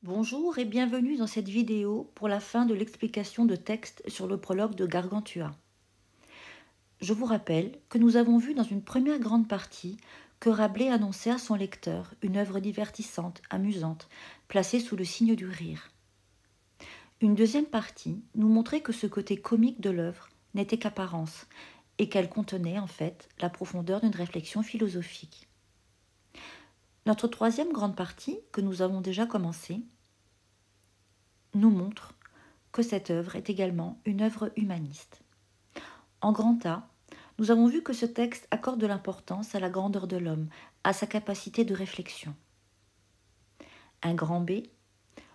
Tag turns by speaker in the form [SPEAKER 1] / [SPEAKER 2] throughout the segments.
[SPEAKER 1] Bonjour et bienvenue dans cette vidéo pour la fin de l'explication de texte sur le prologue de Gargantua. Je vous rappelle que nous avons vu dans une première grande partie que Rabelais annonçait à son lecteur une œuvre divertissante, amusante, placée sous le signe du rire. Une deuxième partie nous montrait que ce côté comique de l'œuvre n'était qu'apparence et qu'elle contenait en fait la profondeur d'une réflexion philosophique. Notre troisième grande partie, que nous avons déjà commencée, nous montre que cette œuvre est également une œuvre humaniste. En grand A, nous avons vu que ce texte accorde de l'importance à la grandeur de l'homme, à sa capacité de réflexion. Un grand B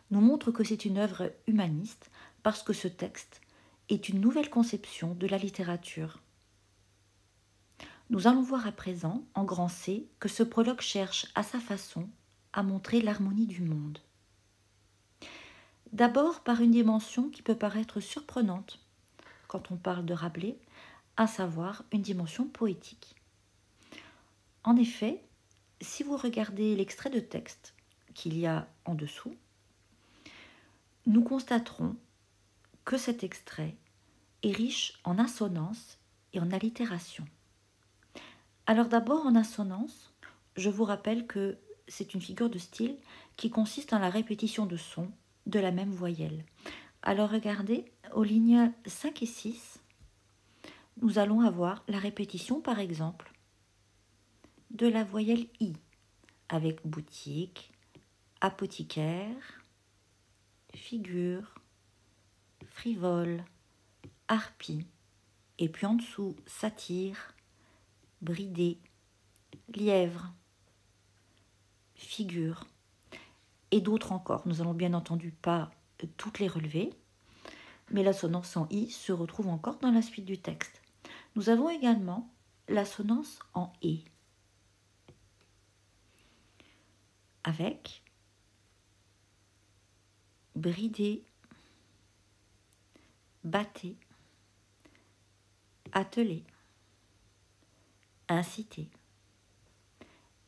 [SPEAKER 1] nous montre que c'est une œuvre humaniste parce que ce texte est une nouvelle conception de la littérature. Nous allons voir à présent, en grand C, que ce prologue cherche à sa façon à montrer l'harmonie du monde. D'abord par une dimension qui peut paraître surprenante quand on parle de Rabelais, à savoir une dimension poétique. En effet, si vous regardez l'extrait de texte qu'il y a en dessous, nous constaterons que cet extrait est riche en assonances et en allitération. Alors d'abord en assonance, je vous rappelle que c'est une figure de style qui consiste en la répétition de sons de la même voyelle. Alors regardez, aux lignes 5 et 6, nous allons avoir la répétition par exemple de la voyelle I avec boutique, apothicaire, figure, frivole, harpie, et puis en dessous satire, bridé, lièvre, figure, et d'autres encore. Nous allons bien entendu pas toutes les relever, mais l'assonance en I se retrouve encore dans la suite du texte. Nous avons également l'assonance en E, avec bridé, batté, attelé, incité,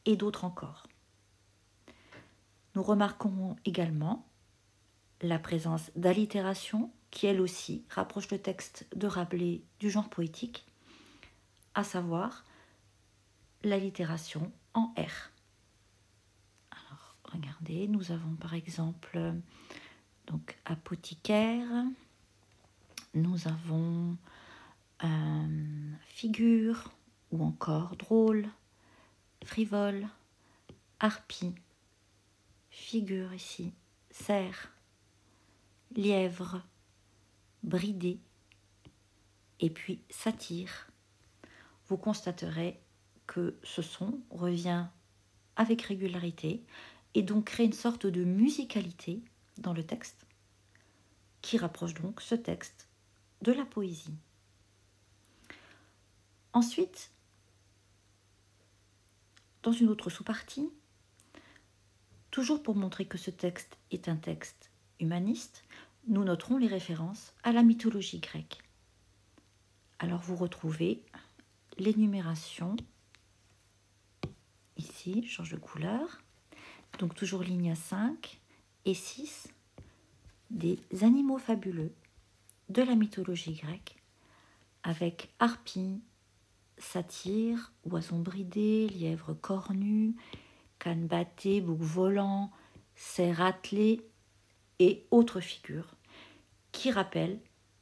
[SPEAKER 1] et d'autres encore. Nous remarquons également la présence d'allitération qui, elle aussi, rapproche le texte de Rabelais du genre poétique, à savoir l'allitération en R. Alors, regardez, nous avons par exemple donc apothicaire, nous avons figure ou encore drôle, frivole, harpie, figure ici, cerf, lièvre, bridé, et puis satire. Vous constaterez que ce son revient avec régularité et donc crée une sorte de musicalité dans le texte qui rapproche donc ce texte de la poésie. Ensuite, dans une autre sous-partie, toujours pour montrer que ce texte est un texte humaniste, nous noterons les références à la mythologie grecque. Alors vous retrouvez l'énumération, ici, je change de couleur, donc toujours ligne 5 et 6, des animaux fabuleux de la mythologie grecque, avec harpie, satyre, oison bridé, lièvre cornu, cane batté, bouc volant, cerf attelé et autres figures qui rappellent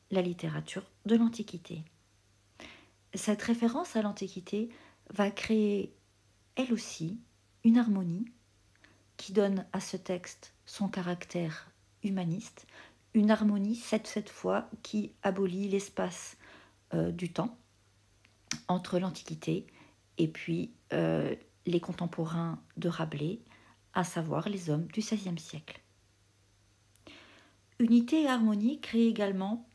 [SPEAKER 1] la littérature de l'Antiquité. Cette référence à l'Antiquité va créer, elle aussi, une harmonie qui donne à ce texte son caractère humaniste, une harmonie cette fois qui abolit l'espace du temps entre l'Antiquité et puis les contemporains de Rabelais, à savoir les hommes du XVIe siècle. Unité et harmonie créée également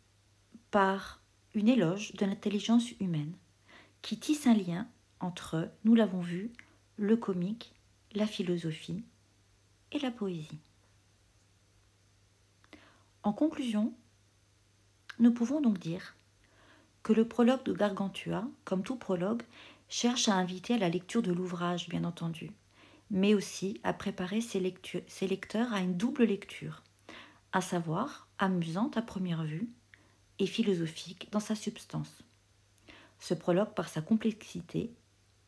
[SPEAKER 1] par une éloge de l'intelligence humaine qui tisse un lien entre, nous l'avons vu, le comique, la philosophie et la poésie. En conclusion, nous pouvons donc dire que le prologue de Gargantua, comme tout prologue, cherche à inviter à la lecture de l'ouvrage, bien entendu, mais aussi à préparer ses lecteurs à une double lecture, à savoir amusante à première vue et philosophique dans sa substance. Ce prologue, par sa complexité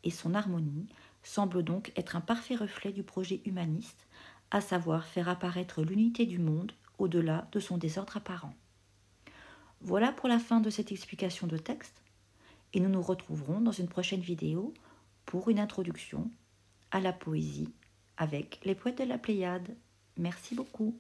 [SPEAKER 1] et son harmonie, semble donc être un parfait reflet du projet humaniste, à savoir faire apparaître l'unité du monde au-delà de son désordre apparent. Voilà pour la fin de cette explication de texte, et nous nous retrouverons dans une prochaine vidéo pour une introduction à la poésie avec les poètes de la Pléiade. Merci beaucoup.